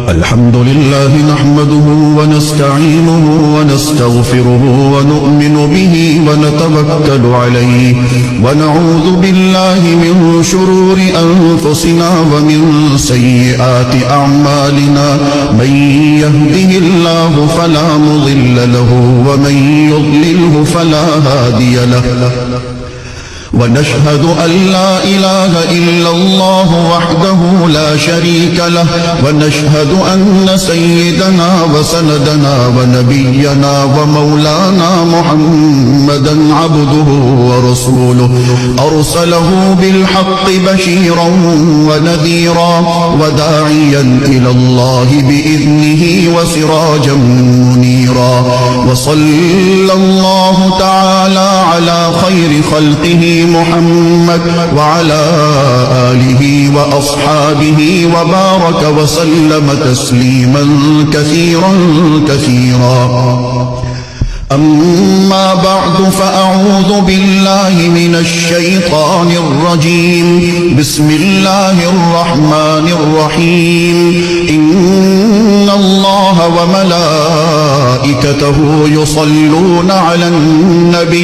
الحمد لله نحمده ونستعينه ونستغفره ونؤمن به ونتوكل عليه ونعوذ بالله من شرور أنفسنا ومن سيئات أعمالنا من يهده الله فلا مضل له ومن يضلله فلا هادي له ونشهد أن لا إله إلا الله وحده لا شريك له ونشهد أن سيدنا وسندنا ونبينا ومولانا محمدا عبده ورسوله أرسله بالحق بشيرا ونذيرا وداعيا إلى الله بإذنه وسراجا منيرا وصلى الله تعالى على خير خلقه محمد وعلى آله وأصحابه وبارك وسلم تسليما كثيرا أما بعد فأعوذ بالله من الشيطان الرجيم بسم الله الرحمن الرحيم إن الله وملائكته يصلون على النبي